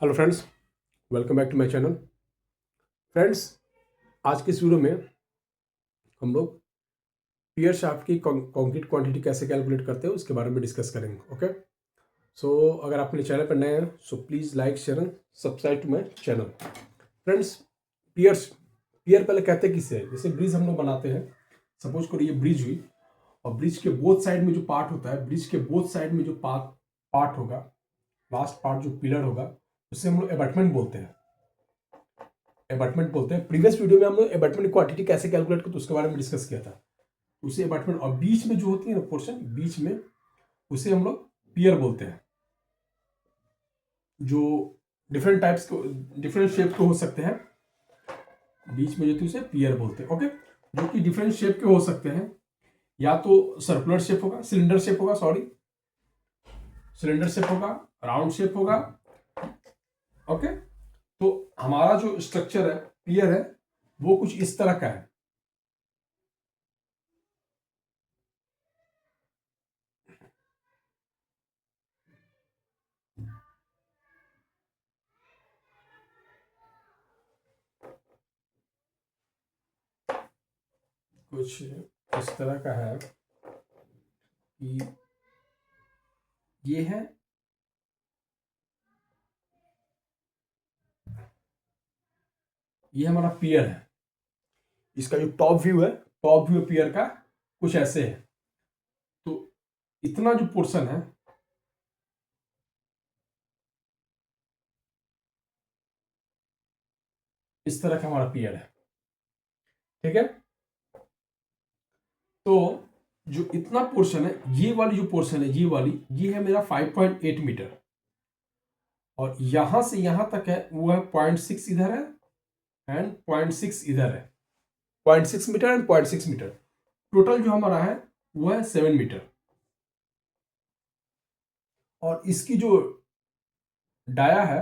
Hello friends, welcome back to my channel. Friends, आज की इस वीडियो में हम लोग पियर शाफ्ट की कंक्रीट क्वांटिटी कैसे कैलकुलेट करते हैं उसके बारे में डिस्कस करेंगे। ओके, सो अगर आप मेरे चैनल पर नए हैं so please like share and subscribe to my channel. Friends, पियर्स पियर पहले कहते हैं किसे? जैसे ब्रिज हम लोग बनाते हैं, सपोज करो ये ब्रिज हुई और ब्रिज के बोथ साइड में जो पार्ट होता है, ब्रिज के बोथ साइड में जो पार्ट होगा, लास्ट पार्ट जो पिलर होगा, उसे हम लोग एबटमेंट बोलते हैं। एबटमेंट बोलते हैं। प्रीवियस वीडियो में हम लोग एबटमेंट क्वांटिटी कैसे कैलकुलेट करते उसके बारे में डिस्कस किया था। उसे एबटमेंट, और बीच में जो होती है ना पोर्शन बीच में, उसे हम लोग पियर बोलते हैं। जो डिफरेंट टाइप्स को, डिफरेंट शेप के हो सकते हैं, बीच में जो थी उसे पियर बोलते हैं। ओके, जो कि डिफरेंट शेप के हो सकते हैं, या तो सर्कुलर शेप होगा, सिलेंडर शेप होगा, सिलेंडर शेप होगा, राउंड शेप होगा। ओके, तो हमारा जो स्ट्रक्चर है पियर है वो कुछ इस तरह का है। कुछ इस तरह का है कि ये है, ये हमारा पियर है। इसका जो टॉप व्यू है, टॉप व्यू पियर का कुछ ऐसे है। तो इतना जो पोर्शन है, इस तरह का हमारा पियर है। ठीक है, तो जो इतना पोर्शन है, ये वाली जो पोर्शन है, ये है मेरा 5.8 मीटर, और यहां से यहां तक है वो है 0.6 इधर है एंड 0.6 इधर है। 0.6 मीटर एंड 0.6 मीटर, टोटल जो हमारा है वो है 7 मीटर। और इसकी जो डाया है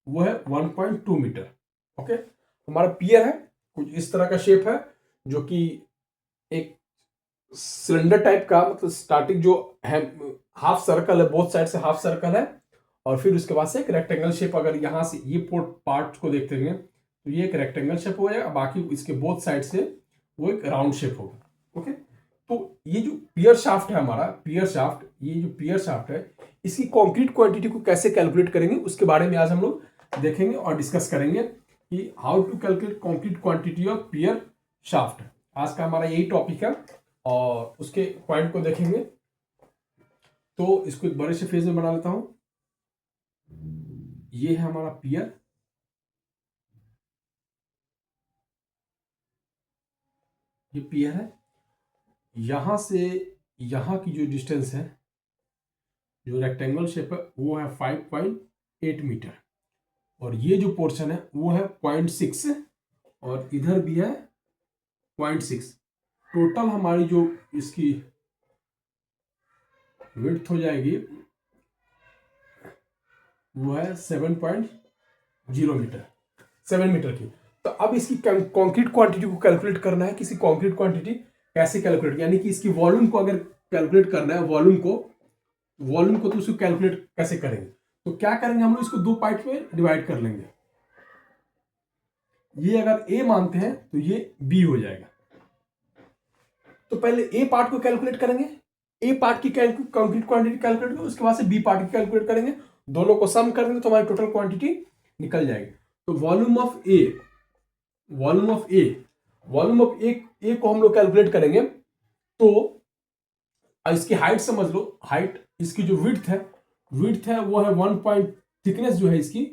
वो है 1.2 मीटर। ओके, हमारा पियर है, कुछ इस तरह का शेप है, जो कि एक सिलेंडर टाइप का, मतलब स्टार्टिंग जो है हाफ सर्कल है, बोथ साइड से हाफ सर्कल है, और फिर उसके बाद से एक रेक्टेंगल शेप। अगर यहां से ये पार्ट को देखते हैं तो ये एक रेक्टेंगल शेप हो जाएगा, बाकी इसके बोथ साइड से वो एक राउंड शेप होगा। ओके, तो ये जो पियर शाफ्ट है हमारा, ये जो पियर शाफ्ट है, इसकी कॉन्क्रीट क्वांटिटी को कैसे कैलकुलेट करेंगे उसके बारे में आज हम लोग देखेंगे और डिस्कस करेंगे कि how to calculate concrete quantity of pier shaft. आज का हमारा यही टॉपिक है और उसके पॉइंट को देखेंगे। तो इसको एक बड़े से फेज में बना लेता हूं। ये है हमारा पियर, ये पियर है। यहां से यहां की जो डिस्टेंस है, जो रेक्टेंगल शेप है, वो है 5.8 मीटर, और ये जो पोर्शन है वो है 0.6, और इधर भी है 0.6। टोटल हमारी जो इसकी विड्थ हो जाएगी वो है 7.0 मीटर, 7 मीटर की। तो अब इसकी कंक्रीट क्वांटिटी को कैलकुलेट करना है। किसी कंक्रीट क्वांटिटी कैसे कैलकुलेट, यानी कि इसकी वॉल्यूम को अगर कैलकुलेट करना है, वॉल्यूम को तो उसको कैलकुलेट कैसे करेंगे? तो क्या करेंगे, हम लोग इसको दो पार्ट में डिवाइड कर लेंगे। ये अगर ए मानते हैं तो ये बी हो जाएगा। तो पहले ए पार्ट को कैलकुलेट करेंगे, ए पार्ट की कंक्रीट क्वांटिटी कैलकुलेट करेंगे, उसके बाद से बी पार्ट की कैलकुलेट करेंगे। दोनों को सम कर देंगे तो हमारी टोटल क्वांटिटी निकल जाएगी। तो volume of A, volume of A volume of A को हम लोग कैलकुलेट करेंगे। तो इसकी हाइट समझ लो, हाइट, इसकी जो विड्थ है वो है 1 पॉइंट, थिकनेस जो है इसकी,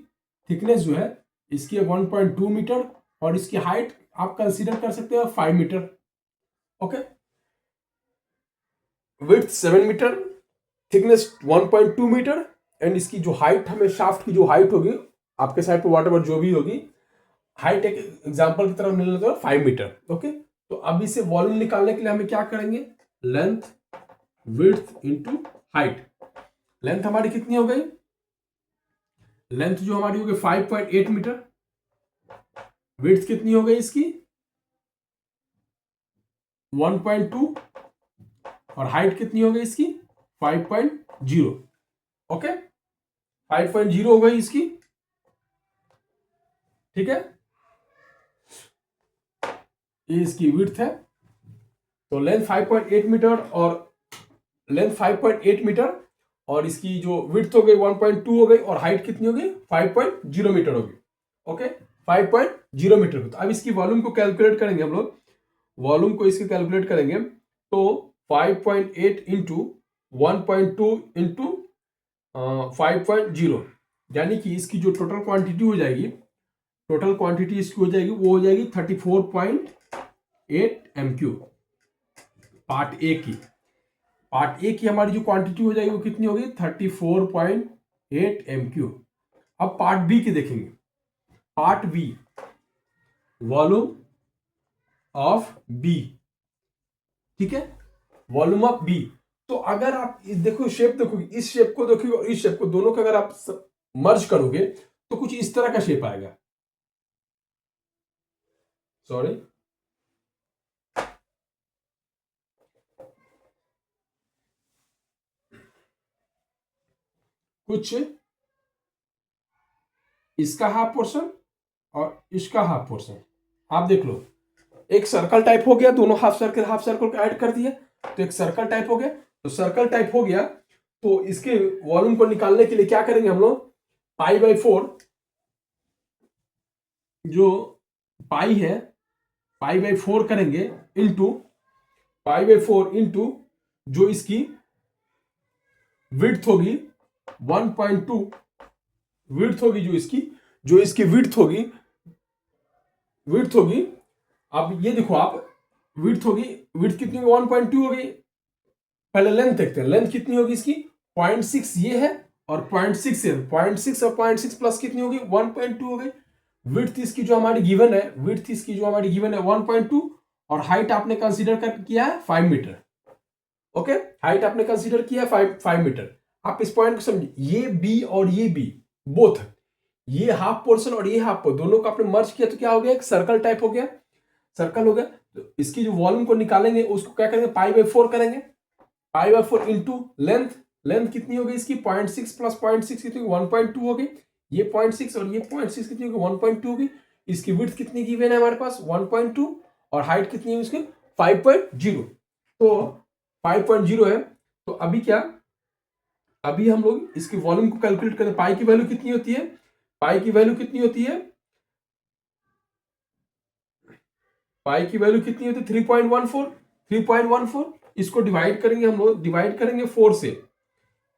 थिकनेस जो है इसकी है 1.2 मीटर, और इसकी हाइट आप कंसीडर कर सकते हो 5 metre. Okay, width 7 metre, thickness 1.2 metre, and इसकी जो हाइट, हमें शाफ्ट की जो हाइट होगी आपके साइड पर वॉट जो भी होगी, हाइट एक एग्जांपल की तरह मिल लेते हैं 5 मीटर। ओके, तो अब इसे वॉल्यूम निकालने के लिए हमें क्या करेंगे, length width into height. Length हमारी कितनी हो गई, लेंथ जो हमारी हो गई 5.8 मीटर, विड्थ कितनी हो गई इसकी 1.2, और हाइट कितनी हो गई इसकी 5.0। ओके, 5.0 हो गई इसकी। ठीक है, ये इसकी विड्थ है। तो लेंथ 5.8 मीटर और लेंथ 5.8 मीटर और इसकी जो विड्थ हो गई 1.2 हो गई और हाइट कितनी होगी 5.0 मीटर होगी। Okay, 5.0 metre. तो अब इसकी वॉल्यूम को कैलकुलेट करेंगे हम लोग, वॉल्यूम को इसके कैलकुलेट करेंगे तो 5.8 इंटू 1.2 इंटू 5.0, यानी कि इसकी जो टोटल क्वांटिटी हो जाएगी, टोटल क्वांटिटी इसकी हो जाएगी वो हो जाएगी 34.8 MQ। पार्ट ए की, पार्ट ए की हमारी जो क्वांटिटी हो जाएगी वो कितनी होगी 34.8 MQ। अब पार्ट बी की देखेंगे, part B, volume of B, ठीक है, वॉल्यूम ऑफ बी। तो अगर आप देखो शेप, देखो इस शेप को देखोगे और इस शेप को, दोनों का अगर आप मर्ज करोगे तो कुछ इस तरह का शेप आएगा। सॉरी, कुछ इसका हाफ पोर्शन और इसका हाफ पोर्शन, आप देख लो, एक सर्कल टाइप हो गया, दोनों हाफ सर्कल को ऐड कर दिया तो एक सर्कल टाइप हो गया। तो सर्कल टाइप हो गया तो इसके वॉल्यूम को निकालने के लिए क्या करेंगे हम लोग, π/4, जो पाई है π/4 करेंगे इंटू π/4 इंटू जो इसकी विड्थ होगी 1.2, विड्थ होगी जो इसकी विड्थ होगी। अब ये देखो आप, विड्थ होगी, विड्थ कितनी होगी 1.2 होगी। पहले लेंथ देखते हैं, लेंथ कितनी होगी इसकी 0.6 ये है और 0.6 है, 0.6 और 0.6 प्लस कितनी होगी 1.2 हो गई। विड्थ इसकी जो हमारी गिवन है, विड्थ इसकी जो हमारी गिवन है 1.2 और हाइट आपने कंसीडर किया है 5 मीटर। ओके, हाइट आपने कंसीडर किया है 5 मीटर। आप इस पॉइंट को समझिए, ये बी और ये बी बोथ, ये हाफ पोर्शन और ये हाफ पोर्शन, दोनों को आपने मर्ज किया तो क्या हो गया, एक सर्कल टाइप हो गया, सर्कल हो गया। तो इसकी जो वॉल्यूम को निकालेंगे उसको क्या करेंगे π/4 करेंगे, π/4 इंटू लेंथ, लेंथ कितनी होगी इसकी 0.6 प्लस 0.6 कितनी 1.2 हो गई, ये 0.6 और ये 0.6 कितनी होगी 1.2 होगी। इसकी विड्थ कितनी गिवन है हमारे पास 1.2 और हाइट कितनी है इसकी 5.0, तो 5.0 है। तो अभी क्या, अभी हम लोग इसकी वॉल्यूम को कैलकुलेट करते हैं। पाई की वैल्यू कितनी होती है, पाई की वैल्यू कितनी होती है, पाई की वैल्यू कितनी होती है 3.14। इसको डिवाइड करेंगे हम लोग, डिवाइड करेंगे 4 से,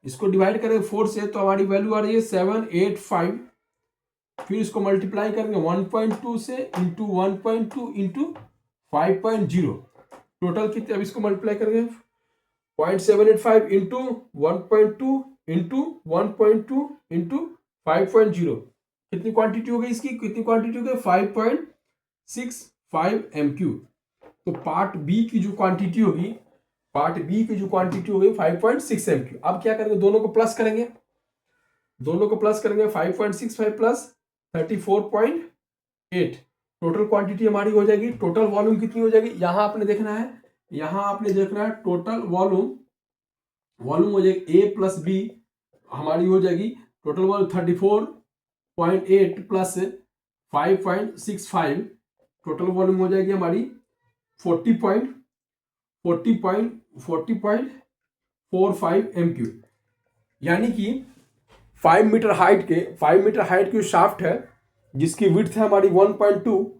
इसको डिवाइड करेंगे 4 से तो हमारी वैल्यू आ रही है 785। फिर इसको मल्टीप्लाई करेंगे 1.2 से इंटू 1.2 इंटू 5.0, टोटल कितने, अब इसको मल्टीप्लाई करेंगे 0.785 इंटू 1.2 इंटू 1.2 इंटू 5.0, कितनी क्वांटिटी हो गई इसकी, कितनी क्वांटिटी हो गई 5.65 MQ। तो पार्ट बी की जो क्वांटिटी होगी, पार्ट बी की जो क्वांटिटी होगी 5.6 MQ। अब क्या करेंगे, दोनों को प्लस करेंगे, दोनों को प्लस करेंगे 5.65 प्लस 34.8, टोटल क्वांटिटी हमारी हो जाएगी। टोटल वॉल्यूम कितनी हो जाएगी, यहां आपने देखना है, यहां आपने देखना है टोटल वॉल्यूम, वॉल्यूम हो जाएगी ए प्लस बी हमारी हो जाएगी, total volume 34.8 plus 5.65, total volume हो जाएगी हमारी 40.45 MQ। यानी कि 5 मीटर हाइट के, 5 मीटर हाइट की शाफ्ट है जिसकी विड्थ है हमारी 1.2,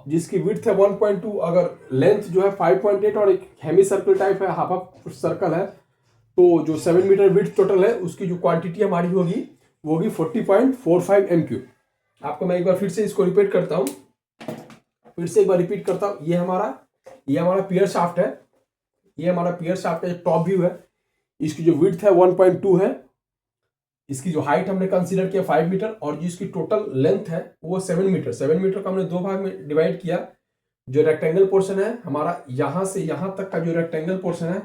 जिसकी विड्थ है 1.2, अगर लेंथ जो है 5.8 और एक हेमी सर्कल टाइप है, हाफ सर्कल है, तो जो 7 मीटर विड्थ टोटल है उसकी जो क्वांटिटी हमारी होगी वो होगी 40.45 MQ। आपको मैं एक बार फिर से इसको रिपीट करता हूं, फिर से एक बार रिपीट करता हूं। ये हमारा पियर शाफ्ट है, ये हमारा पियर शाफ्ट का जो टॉप व्यू है, इसकी जो विड्थ है 1.2 है, इसकी जो हाइट हमने कंसीडर किया 5 मीटर और जिसकी टोटल लेंथ है वो 7 मीटर। 7 मीटर को हमने दो भाग में डिवाइड किया। जो रेक्टेंगल पोर्शन है हमारा, यहां से यहां तक का जो रेक्टेंगल पोर्शन है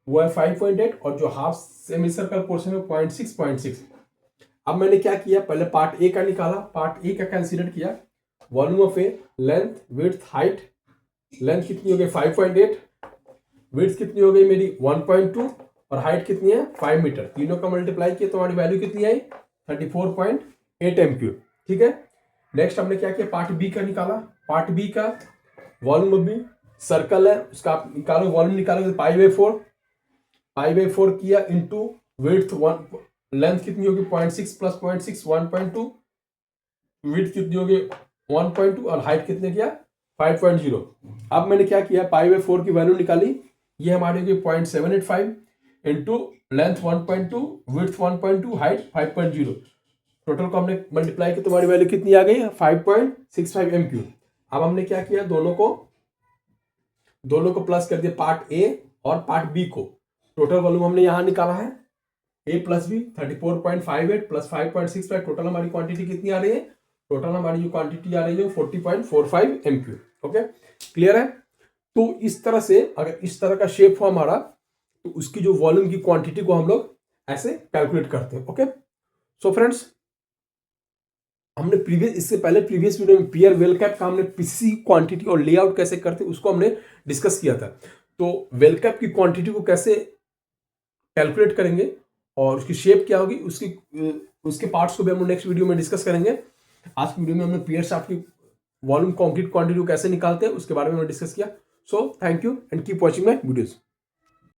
वो है 5.8 और जो हाफ सेमी सर्कल पोर्शन है 0.6। अब मैंने क्या किया, पहले पार्ट ए का निकाला, पार्ट ए का कंसीडर किया, volume of A, length, width, height. Length कितनी हो गई 5.8, विड्थ कितनी हो गई मेरी 1.2 और हाइट कितनी है 5 मीटर। तीनों का मल्टीप्लाई किया तो हमारी वैल्यू कितनी आई 34.8 MQ। ठीक है, नेक्स्ट हमने क्या किया, पार्ट बी का निकाला। पार्ट बी का वॉल्यूम बी सर्कल है, उसका आप निकालो, वॉल्यूम निकालोगे पाई बाई फोर किया इंटू विड्थ वन, लेंथ कितनी होगी 0.6 प्लस 0.6 1.2, विड्थ कितनी होगी 1.2 और हाइट कितने किया 5.0। अब मैंने क्या किया, पाई/4 की वैल्यू निकाली, ये हमारी होगी 0.785 into length 1.2, width 1.2, height 5.0। Total को हमने मल्टीप्लाई किया तो हमारी वैल्यू कितनी आ गई 5.65 MQ। अब हमने क्या किया, दोनों को प्लस कर दिया, पार्ट ए और पार्ट बी को। टोटल वॉल्यूम हमने यहां निकाला है ए प्लस बी 34.58 प्लस 5.65, टोटल हमारी क्वांटिटी कितनी आ रही है, टोटल हमारी जो क्वांटिटी आ रही है 40.45 MQ। ओके, क्लियर है। तो इस तरह से अगर इस तरह का शेप हो हमारा, तो उसकी जो वॉल्यूम की क्वांटिटी को हम लोग ऐसे कैलकुलेट करते हैं। ओके, सो फ्रेंड्स, हमने इससे पहले प्रीवियस वीडियो में पियर वेल कैप का हमने पीसी क्वांटिटी और लेआउट कैसे करते हैं उसको हमने डिस्कस किया था। तो वेल कैप की क्वांटिटी को कैसे कैलकुलेट करेंगे और उसकी शेप क्या होगी, उसके पार्ट्स को भी हम नेक्स्ट वीडियो में डिस्कस करेंगे। आज की वीडियो में हमने पियर शाफ्ट की वॉल्यूम कंक्रीट क्वांटिटी को कैसे निकालते हैं उसके बारे में हमने डिस्कस किया। So thank you and keep watching my videos.